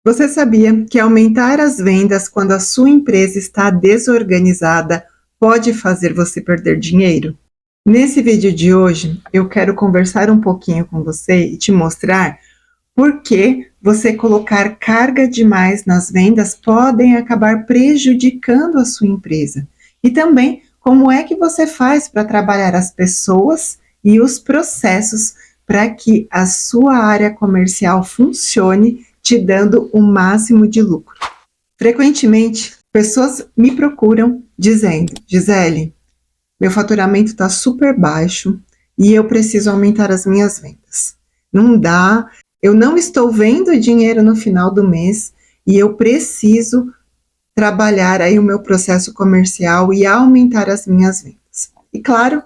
Você sabia que aumentar as vendas quando a sua empresa está desorganizada pode fazer você perder dinheiro? Nesse vídeo de hoje, eu quero conversar um pouquinho com você e te mostrar por que você colocar carga demais nas vendas podem acabar prejudicando a sua empresa. E também como é que você faz para trabalhar as pessoas e os processos para que a sua área comercial funcione, te dando o máximo de lucro. Frequentemente, pessoas me procuram dizendo: Gisele, meu faturamento está super baixo e eu preciso aumentar as minhas vendas. Não dá, eu não estou vendo dinheiro no final do mês e eu preciso trabalhar aí o meu processo comercial e aumentar as minhas vendas. E claro,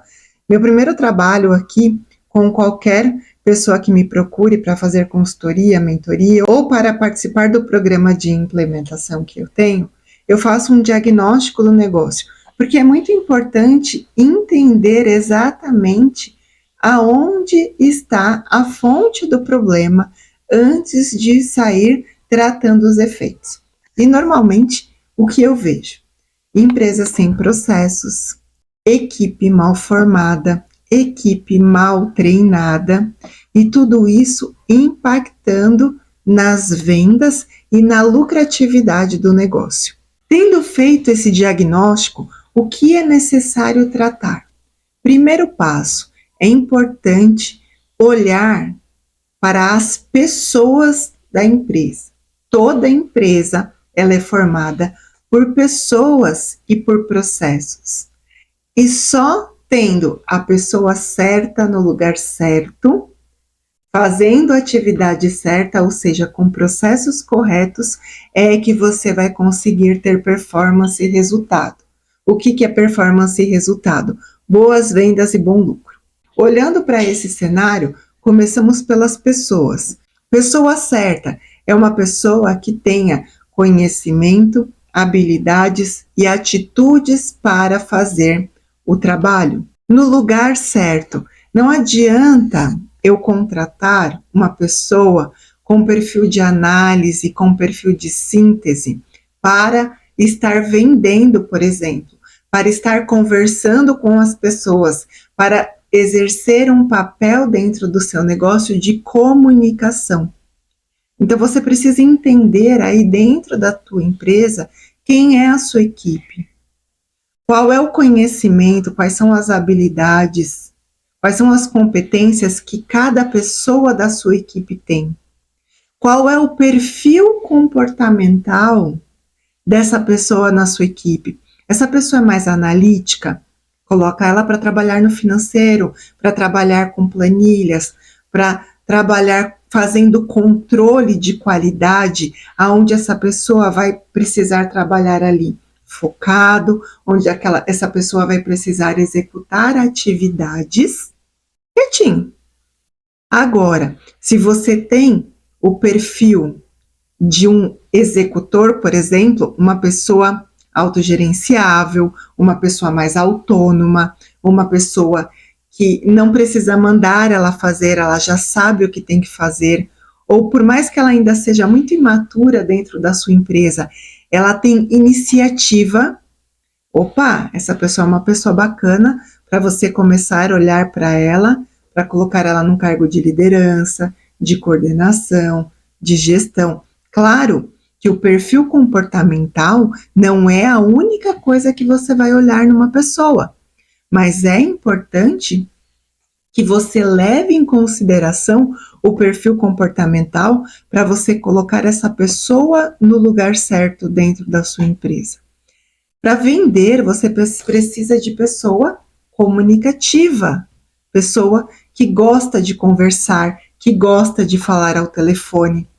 meu primeiro trabalho aqui com qualquer pessoa que me procure para fazer consultoria, mentoria ou para participar do programa de implementação que eu tenho, eu faço um diagnóstico do negócio, porque é muito importante entender exatamente aonde está a fonte do problema antes de sair tratando os efeitos. E normalmente o que eu vejo? Empresas sem processos, equipe mal formada, equipe mal treinada e tudo isso impactando nas vendas e na lucratividade do negócio. Tendo feito esse diagnóstico, o que é necessário tratar? Primeiro passo, é importante olhar para as pessoas da empresa. Toda empresa ela é formada por pessoas e por processos. E só tendo a pessoa certa no lugar certo, fazendo a atividade certa, ou seja, com processos corretos, é que você vai conseguir ter performance e resultado. O que é performance e resultado? Boas vendas e bom lucro. Olhando para esse cenário, começamos pelas pessoas. Pessoa certa é uma pessoa que tenha conhecimento, habilidades e atitudes para fazer o trabalho. No lugar certo, não adianta eu contratar uma pessoa com perfil de análise, com perfil de síntese, para estar vendendo, por exemplo, para estar conversando com as pessoas, para exercer um papel dentro do seu negócio de comunicação. Então você precisa entender aí dentro da tua empresa quem é a sua equipe, qual é o conhecimento, quais são as habilidades, quais são as competências que cada pessoa da sua equipe tem. Qual é o perfil comportamental dessa pessoa na sua equipe? Essa pessoa é mais analítica? Coloca ela para trabalhar no financeiro, para trabalhar com planilhas, para trabalhar fazendo controle de qualidade, aonde essa pessoa vai precisar trabalhar ali focado, onde essa pessoa vai precisar executar atividades quietinho. Agora, se você tem o perfil de um executor, por exemplo, uma pessoa autogerenciável, uma pessoa mais autônoma, uma pessoa que não precisa mandar ela fazer, ela já sabe o que tem que fazer, ou por mais que ela ainda seja muito imatura dentro da sua empresa, ela tem iniciativa. Opa, essa pessoa é uma pessoa bacana para você começar a olhar para ela, para colocar ela num cargo de liderança, de coordenação, de gestão. Claro que o perfil comportamental não é a única coisa que você vai olhar numa pessoa, mas é importante que você leve em consideração o perfil comportamental para você colocar essa pessoa no lugar certo dentro da sua empresa. Para vender, você precisa de pessoa comunicativa, pessoa que gosta de conversar, que gosta de falar ao telefone.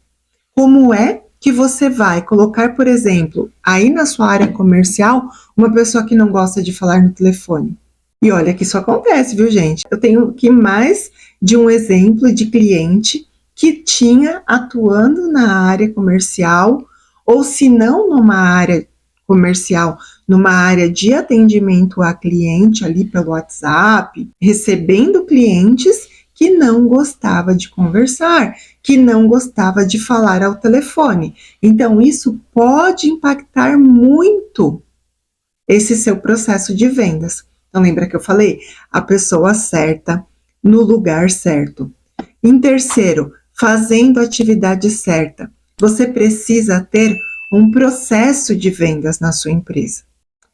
Como é que você vai colocar, por exemplo, aí na sua área comercial, uma pessoa que não gosta de falar no telefone? E olha que isso acontece, viu, gente? Eu tenho aqui mais de um exemplo de cliente que tinha atuando na área comercial, ou se não numa área comercial, numa área de atendimento a cliente ali pelo WhatsApp, recebendo clientes que não gostava de conversar, que não gostava de falar ao telefone. Então, isso pode impactar muito esse seu processo de vendas. Então, lembra que eu falei? A pessoa certa, no lugar certo. Em terceiro, fazendo a atividade certa. Você precisa ter um processo de vendas na sua empresa.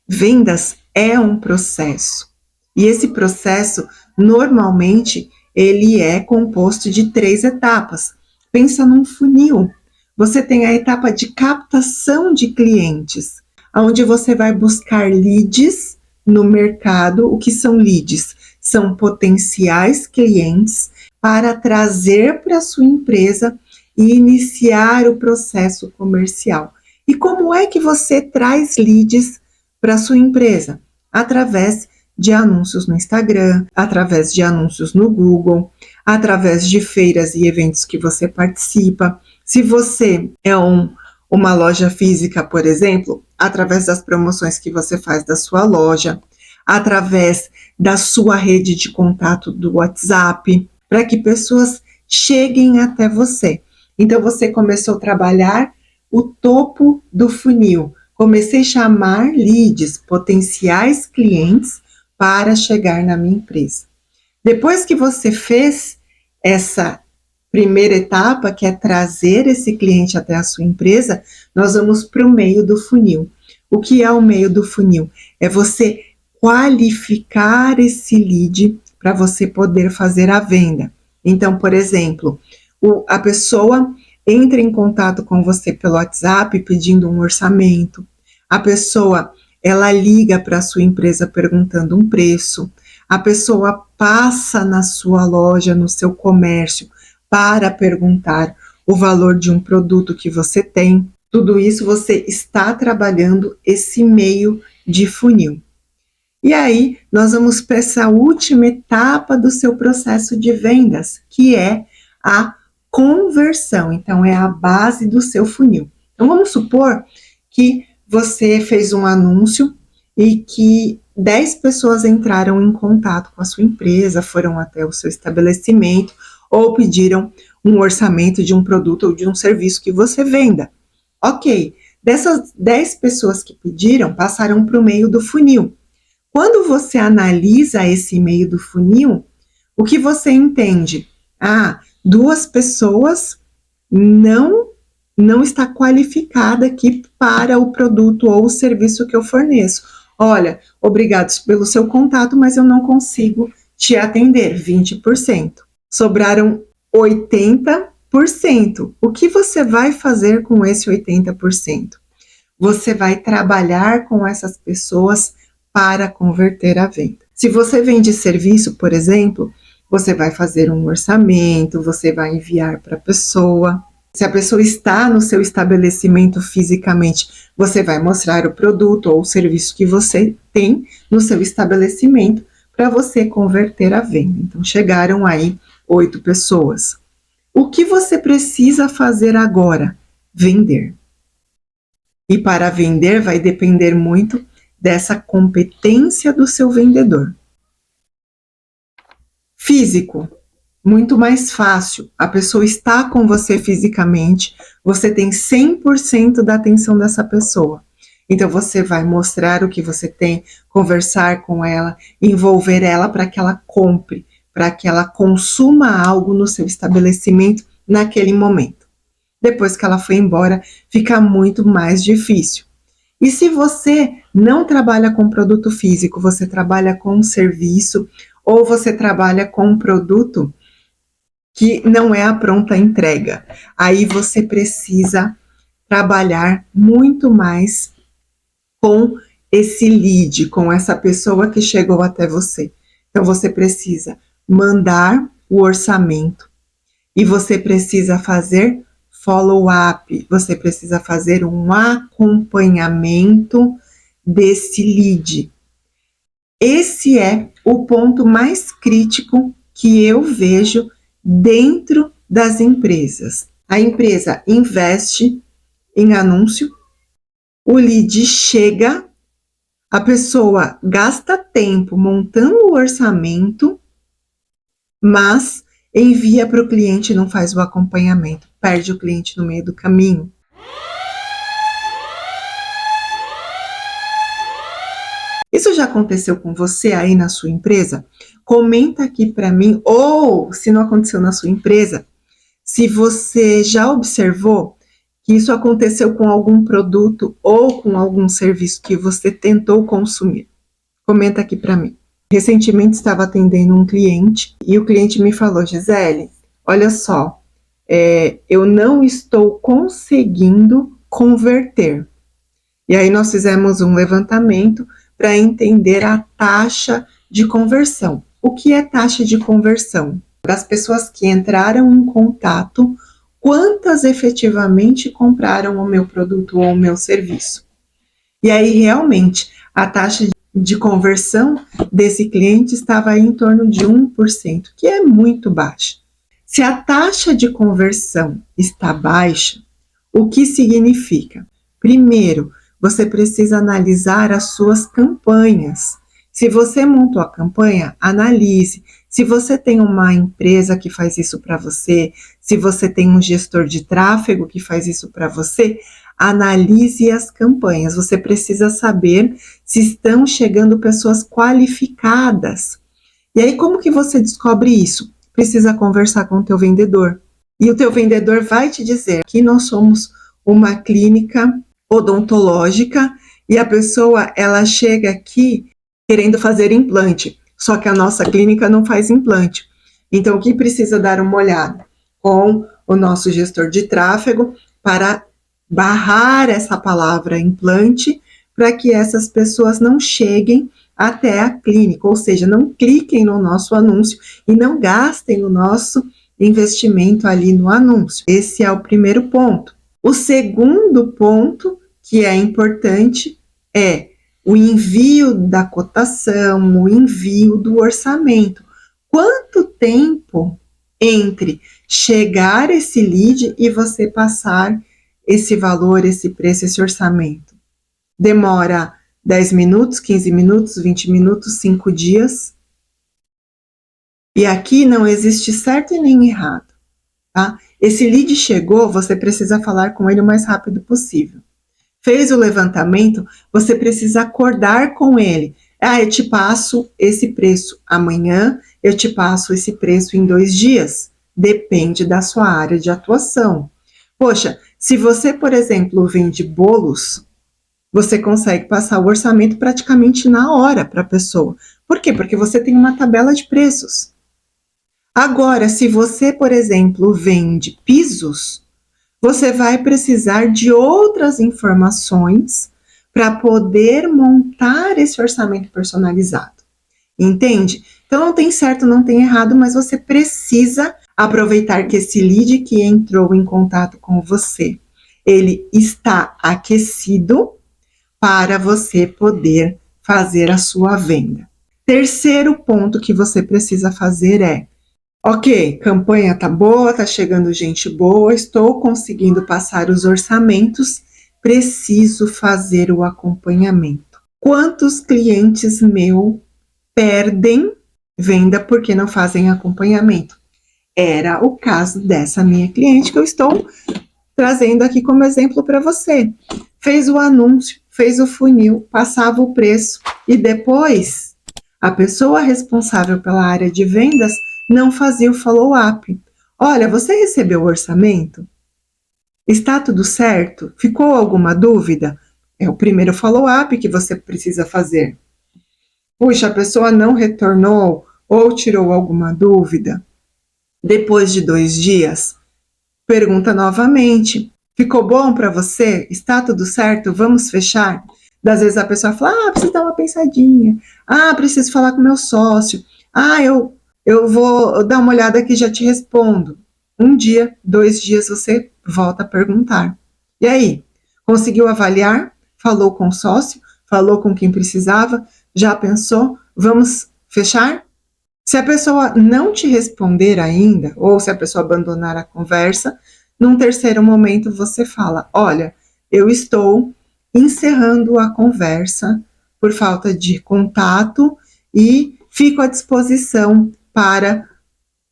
Vendas é um processo. E esse processo, normalmente, ele é composto de 3 etapas. Pensa num funil. Você tem a etapa de captação de clientes, onde você vai buscar leads no mercado. O que são leads? São potenciais clientes para trazer para a sua empresa e iniciar o processo comercial. E como é que você traz leads para a sua empresa? Através de anúncios no Instagram, através de anúncios no Google, através de feiras e eventos que você participa. Se você é uma loja física, por exemplo, através das promoções que você faz da sua loja, através da sua rede de contato do WhatsApp, para que pessoas cheguem até você. Então, você começou a trabalhar o topo do funil. Comecei a chamar leads, potenciais clientes, para chegar na minha empresa. Depois que você fez essa primeira etapa, que é trazer esse cliente até a sua empresa, nós vamos para o meio do funil. O que é o meio do funil? É você qualificar esse lead para você poder fazer a venda. Então, por exemplo, a pessoa entra em contato com você pelo WhatsApp pedindo um orçamento. A pessoa, ela liga para a sua empresa perguntando um preço. A pessoa passa na sua loja, no seu comércio, para perguntar o valor de um produto que você tem. Tudo isso você está trabalhando esse meio de funil. E aí, nós vamos para essa última etapa do seu processo de vendas, que é a conversão. Então, é a base do seu funil. Então, vamos supor que você fez um anúncio e que 10 pessoas entraram em contato com a sua empresa, foram até o seu estabelecimento ou pediram um orçamento de um produto ou de um serviço que você venda. Ok, dessas 10 pessoas que pediram, passaram para o meio do funil. Quando você analisa esse meio do funil, o que você entende? 2 pessoas não está qualificada aqui para o produto ou o serviço que eu forneço. Olha, obrigados pelo seu contato, mas eu não consigo te atender, 20%. Sobraram 80%. O que você vai fazer com esse 80%? Você vai trabalhar com essas pessoas para converter a venda. Se você vende serviço, por exemplo, você vai fazer um orçamento, você vai enviar para a pessoa. Se a pessoa está no seu estabelecimento fisicamente, você vai mostrar o produto ou o serviço que você tem no seu estabelecimento para você converter a venda. Então, chegaram aí 8 pessoas. O que você precisa fazer agora? Vender. E para vender vai depender muito dessa competência do seu vendedor. Físico, muito mais fácil. A pessoa está com você fisicamente, você tem 100% da atenção dessa pessoa. Então, você vai mostrar o que você tem, conversar com ela, envolver ela para que ela compre, para que ela consuma algo no seu estabelecimento naquele momento. Depois que ela foi embora, fica muito mais difícil. E se você não trabalha com produto físico, você trabalha com um serviço ou você trabalha com um produto que não é a pronta entrega, aí você precisa trabalhar muito mais com esse lead, com essa pessoa que chegou até você. Então, você precisa mandar o orçamento e você precisa fazer follow-up, você precisa fazer um acompanhamento desse lead. Esse é o ponto mais crítico que eu vejo dentro das empresas. A empresa investe em anúncio, o lead chega, a pessoa gasta tempo montando o orçamento, mas envia para o cliente e não faz o acompanhamento, perde o cliente no meio do caminho. Isso já aconteceu com você aí na sua empresa? Comenta aqui para mim, ou se não aconteceu na sua empresa, se você já observou que isso aconteceu com algum produto ou com algum serviço que você tentou consumir. Comenta aqui para mim. Recentemente estava atendendo um cliente e o cliente me falou: Gisele, olha só, eu não estou conseguindo converter. E aí nós fizemos um levantamento para entender a taxa de conversão. O que é taxa de conversão? Das pessoas que entraram em contato, quantas efetivamente compraram o meu produto ou o meu serviço. E aí realmente a taxa de conversão desse cliente estava aí em torno de 1%, que é muito baixa. Se a taxa de conversão está baixa, o que significa? Primeiro, você precisa analisar as suas campanhas. Se você montou a campanha, analise. Se você tem uma empresa que faz isso para você, se você tem um gestor de tráfego que faz isso para você, analise as campanhas. Você precisa saber se estão chegando pessoas qualificadas. E aí, como que você descobre isso? Precisa conversar com o teu vendedor. E o teu vendedor vai te dizer que nós somos uma clínica odontológica e a pessoa, ela chega aqui querendo fazer implante, só que a nossa clínica não faz implante. Então, o que precisa dar uma olhada com o nosso gestor de tráfego para barrar essa palavra implante para que essas pessoas não cheguem até a clínica, ou seja, não cliquem no nosso anúncio e não gastem no nosso investimento ali no anúncio. Esse é o primeiro ponto. O segundo ponto, que é importante, é o envio da cotação, o envio do orçamento. Quanto tempo entre chegar esse lead e você passar esse valor, esse preço, esse orçamento? Demora 10 minutos, 15 minutos, 20 minutos, 5 dias? E aqui não existe certo e nem errado, tá? Esse lead chegou, você precisa falar com ele o mais rápido possível. Fez o levantamento, você precisa acordar com ele. Eu te passo esse preço amanhã, eu te passo esse preço em 2 dias. Depende da sua área de atuação. Poxa, se você, por exemplo, vende bolos, você consegue passar o orçamento praticamente na hora para a pessoa. Por quê? Porque você tem uma tabela de preços. Agora, se você, por exemplo, vende pisos, você vai precisar de outras informações para poder montar esse orçamento personalizado. Entende? Então, não tem certo, não tem errado, mas você precisa aproveitar que esse lead que entrou em contato com você, ele está aquecido para você poder fazer a sua venda. Terceiro ponto que você precisa fazer é: ok, campanha tá boa, tá chegando gente boa, estou conseguindo passar os orçamentos, preciso fazer o acompanhamento. Quantos clientes meu perdem venda porque não fazem acompanhamento? Era o caso dessa minha cliente que eu estou trazendo aqui como exemplo para você. Fez o anúncio, fez o funil, passava o preço e depois a pessoa responsável pela área de vendas não fazia o follow-up. Olha, você recebeu o orçamento? Está tudo certo? Ficou alguma dúvida? É o primeiro follow-up que você precisa fazer. Puxa, a pessoa não retornou ou tirou alguma dúvida? Depois de 2 dias, pergunta novamente. Ficou bom para você? Está tudo certo? Vamos fechar? Das vezes a pessoa fala: preciso dar uma pensadinha. Preciso falar com meu sócio. Eu vou dar uma olhada aqui e já te respondo. 1 dia, 2 dias, você volta a perguntar. E aí? Conseguiu avaliar? Falou com o sócio? Falou com quem precisava? Já pensou? Vamos fechar? Se a pessoa não te responder ainda, ou se a pessoa abandonar a conversa, num terceiro momento você fala: olha, eu estou encerrando a conversa por falta de contato e fico à disposição para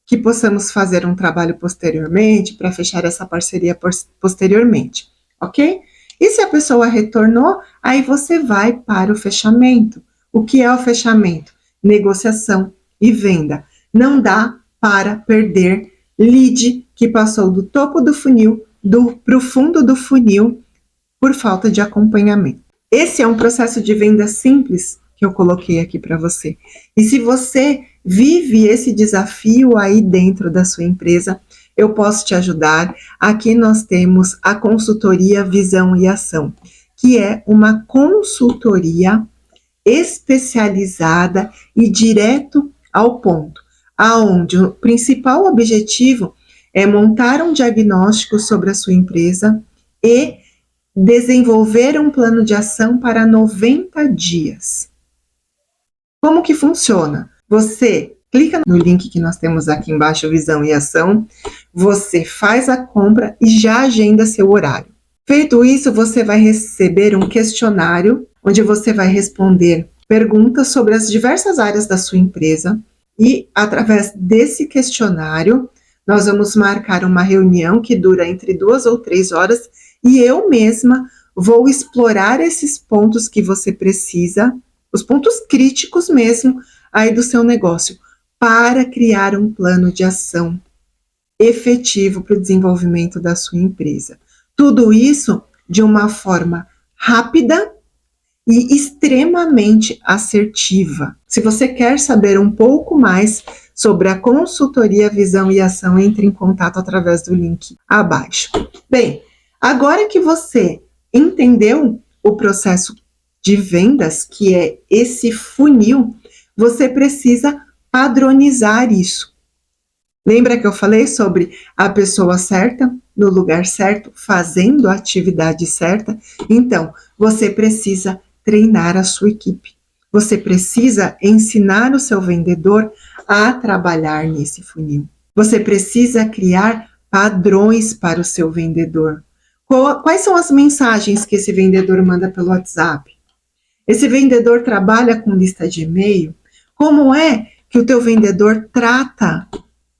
que possamos fazer um trabalho posteriormente para fechar essa parceria posteriormente, ok? E se a pessoa retornou, aí você vai para o fechamento. O que é o fechamento? Negociação e venda. Não dá para perder lead que passou do topo do funil para o fundo do funil por falta de acompanhamento. Esse é um processo de venda simples que eu coloquei aqui para você. E se você vive esse desafio aí dentro da sua empresa, eu posso te ajudar. Aqui nós temos a consultoria Visão e Ação, que é uma consultoria especializada e direto ao ponto, aonde o principal objetivo é montar um diagnóstico sobre a sua empresa e desenvolver um plano de ação para 90 dias. Como que funciona? Você clica no link que nós temos aqui embaixo, Visão e Ação, você faz a compra e já agenda seu horário. Feito isso, você vai receber um questionário, onde você vai responder perguntas sobre as diversas áreas da sua empresa e, através desse questionário, nós vamos marcar uma reunião que dura entre 2 ou 3 horas e eu mesma vou explorar esses pontos que você precisa, os pontos críticos mesmo aí do seu negócio, para criar um plano de ação efetivo para o desenvolvimento da sua empresa. Tudo isso de uma forma rápida e extremamente assertiva. Se você quer saber um pouco mais sobre a consultoria Visão e Ação, entre em contato através do link abaixo. Bem, agora que você entendeu o processo de vendas, que é esse funil, você precisa padronizar isso. Lembra que eu falei sobre a pessoa certa, no lugar certo, fazendo a atividade certa? Então, você precisa treinar a sua equipe. Você precisa ensinar o seu vendedor a trabalhar nesse funil. Você precisa criar padrões para o seu vendedor. Quais são as mensagens que esse vendedor manda pelo WhatsApp? Esse vendedor trabalha com lista de e-mail? Como é que o teu vendedor trata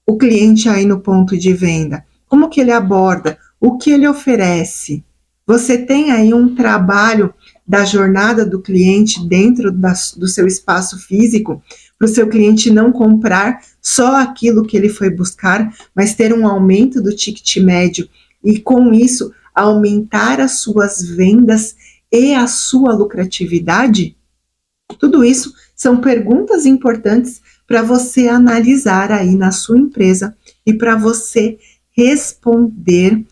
o cliente aí no ponto de venda? Como que ele aborda? O que ele oferece? Você tem aí um trabalho da jornada do cliente dentro do seu espaço físico, para o seu cliente não comprar só aquilo que ele foi buscar, mas ter um aumento do ticket médio e com isso aumentar as suas vendas e a sua lucratividade? Tudo isso são perguntas importantes para você analisar aí na sua empresa e para você responder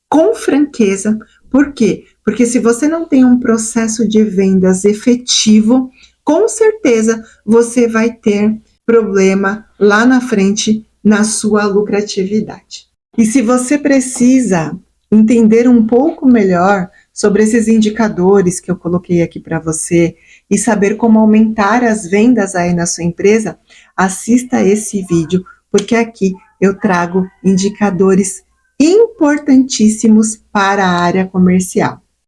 com franqueza. Por quê? Porque se você não tem um processo de vendas efetivo, com certeza você vai ter problema lá na frente na sua lucratividade. E se você precisa entender um pouco melhor sobre esses indicadores que eu coloquei aqui para você e saber como aumentar as vendas aí na sua empresa, assista esse vídeo, porque aqui eu trago indicadores importantíssimos para a área comercial.